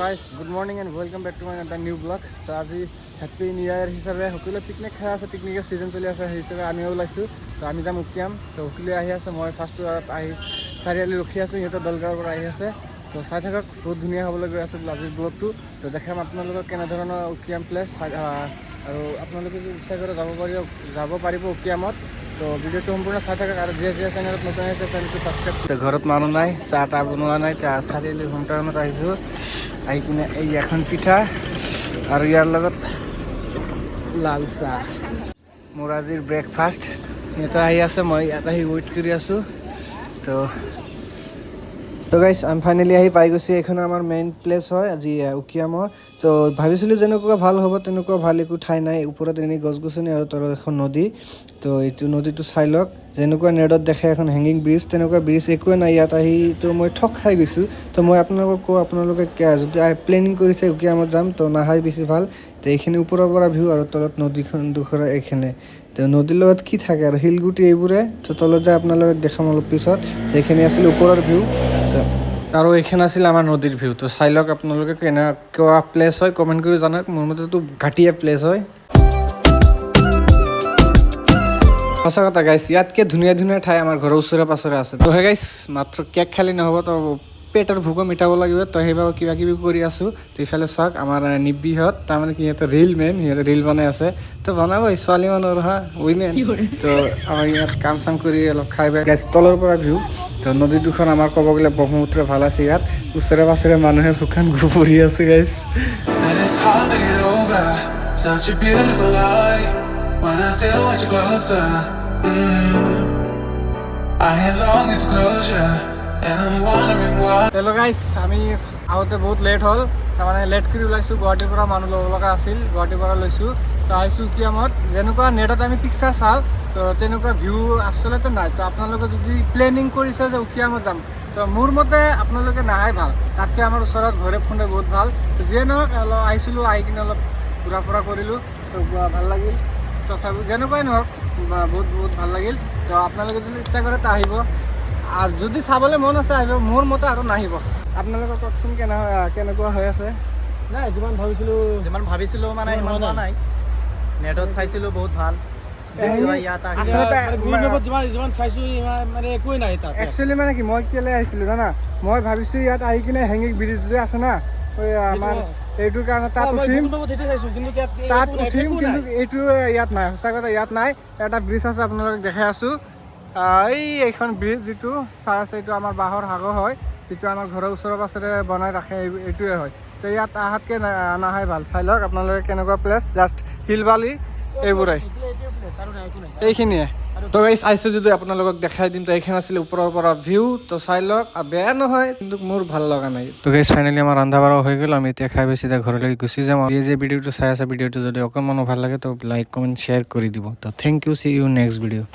Guys, good morning and welcome back to my another new vlog. So আজি happy new year হিসাবে সকলে picnic খাই আছে, পিকনিকের সিজন চলি আছে হিসাবে আমিও ওলাইছোঁ। তো আমি যাম উকিয়াম। তো সকলে আহি আছে, মই ফাৰ্ষ্ট আহি চাৰিআলি ৰখি আছোঁ, সিহঁতে দলগাঁৱৰ পৰা আহি আছে। তো চাই থাকক, বহুত ধুনীয়া হ'বলৈ গৈ আছে আজিৰ ব্লগটো। তো দেখাম আপোনালোকক কেনেধৰণৰ উকিয়াম প্লেচ আৰু আপোনালোকে যদি ইচ্ছা কৰে যাব পাৰিব উকিয়ামত। তো ভিডিঅ'টো সম্পূৰ্ণ চাই থাকক আৰু যিয়ে চেনেলত নতুন আহিছে চেনেলটো ছাবস্ক্ৰাইব। ঘৰত মানুহ নাই, চাহ তাহ বনোৱা নাই, চাৰিআলি হোম টাউনত আহিছোঁ। আহি কিনে এই এখন পিঠা আৰু ইয়াৰ লগত লাল চাহ মোৰ আজিৰ ব্ৰেকফাষ্ট। সিহঁতে আহি আছে, মই ইয়াত আহি ৱেইট কৰি আছোঁ। তো গাইছ আমি ফাইনেলি আহি পাই গৈছোঁ। এইখন আমাৰ মেইন প্লেচ হয় আজি উকিয়ামৰ। তো ভাবিছিলোঁ যেনেকুৱা ভাল হ'ব তেনেকুৱা ভাল একো ঠাই নাই, ওপৰত এনেই গছ গছনি আৰু তলত এখন নদী। তো এইটো নদীটো চাই লওক, যেনেকুৱা নেটত দেখে এখন হেংগিং ব্ৰিজ, তেনেকুৱা ব্ৰিজ একোৱে নাই ইয়াত। আহি তো মই ঠগ খাই গৈছোঁ। তো মই আপোনালোকক কওঁ, আপোনালোকে যদি প্লেনিং কৰিছে উকিয়ামত যাম তো নাহাই বেছি ভাল। তো এইখিনি ওপৰৰ পৰা ভিউ আৰু তলত নদীখন দুখৰ এইখিনি। তো নদীৰ লগত কি থাকে আৰু শিলগুটি এইবোৰে। তো তলত যায় আপোনালোকক দেখাম অলপ পিছত। তো এইখিনি আছিল ওপৰৰ ভিউ আৰু এইখিনি আছিল আমাৰ নদীৰ ভিউ। তো চাই লওক আপোনালোকে কেনেকুৱা প্লেচ হয়, কমেণ্ট কৰি জনাওক। মোৰ মতেতো ঘাটিয়া প্লেচ হয়। সঁচা কথা গাইছ, ইয়াতকৈ ধুনীয়া ধুনীয়া ঠাই আমাৰ ঘৰৰ ওচৰে পাঁজৰে আছে। তো সেই গাইছ মাত্ৰ কেক খালি নহ'ব, তো পেটৰ ভোকো মিটাব লাগিব। তো সেইবাবে কিবা কিবি কৰি আছোঁ। তো ইফালে চাওক আমাৰ নিব্বিহঁত, তাৰমানে কি সিহঁতৰ সিহঁতে ৰিল বনাই আছে। তো বনাবই, ছোৱালী মানুহৰ উইমেন। তো আমাৰ ইয়াত কাম চাম কৰি অলপ খাই বাই গাইছ তলৰ পৰা ভিউ। তো নদী দুখন আমাৰ ক'ব গ'লে ব্ৰহ্মপুত্ৰ ভাল আছে ইয়াত। ওচৰে পাঁজৰে মানুহে শুকান ঘূৰি আছে গাইছ। When I still want you closer, I am longing for closure, and I'm wondering why. Hello guys, আমি আহোঁতে বহুত লেট হ'ল, তাৰমানে লেট কৰি ওলাইছোঁ। গুৱাহাটীৰ পৰা মানুহ ল'ব লগা আছিল, গুৱাহাটীৰ পৰা লৈছোঁ। তো আহিছোঁ উকিয়ামত। যেনেকুৱা নেটত আমি পিকচাৰ চাওঁ, তো তেনেকুৱা ভিউ আচলতে নাই। তো আপোনালোকে যদি প্লেনিং কৰিছে যে উকিয়ামত যাম, তো মোৰ মতে আপোনালোকে নাহাই ভাল। তাতকৈ আমাৰ ওচৰত ঘৰে ফুৰে বহুত ভাল। তো যিয়ে নহওক অলপ আহিছিলোঁ, আহি কিনে অলপ ঘূৰা ফুৰা কৰিলোঁ। তো ভাল লাগিল। তথাপিও যেনেকুৱাই নহওক বহুত বহুত ভাল লাগিল। তো আপোনালোকে যদি ইচ্ছা কৰে তো আহিব, আৰু যদি চাবলৈ মন আছে আহিব, মোৰ মতে আৰু নাহিব। আপোনালোকে কওকচোন কেনেকুৱা হৈ আছে। নাই যিমান ভাবিছিলোঁ মানে সিমান হোৱা নাই। নেটত চাইছিলোঁ বহুত ভাল। একচুৱেলি মানে কি, মই কেলৈ আহিছিলোঁ জানা, মই ভাবিছোঁ ইয়াত আহি কিনে হেংগিং ব্ৰিজ যে আছে না, আমাৰ এইটোৰ কাৰণে তাত উঠিম, কিন্তু এইটো ইয়াত নাই। সঁচা কথা ইয়াত নাই। এটা ব্ৰিজ আছে, আপোনালোকক দেখাই আছোঁ। এইখন ব্ৰিজ যিটো চাই আছে, এইটো আমাৰ বাঁহৰ সাগৰ হয়, যিটো আমাৰ ঘৰৰ ওচৰে পাঁজৰে বনাই ৰাখে, এইটোৱে হয়। তো ইয়াত আহাতকৈ নাহাই ভাল। চাই লওক আপোনালোকে কেনেকুৱা প্লেচ, জাষ্ট শিল বালি এইবোৰে, এইখিনিয়ে। তো গাইছ আহিছোঁ যদি আপোনালোকক দেখাই দিম। তো এইখিনি আছিলে ওপৰৰ পৰা ভিউ। তো চাই লওক, বেয়া নহয় কিন্তু মোৰ ভাল লগা নাই। তো গাইছ ফাইনেলি আমাৰ ৰন্ধা বঢ়া হৈ গ'ল। আমি এতিয়া খাই বেছি ঘৰলৈ গুচি যাম। এই যে ভিডিঅ'টো চাই আছে, ভিডিঅ'টো যদি অকণমানো ভাল লাগে তো লাইক কমেণ্ট শ্বেয়াৰ কৰি দিব। তো thank you, see you next video'.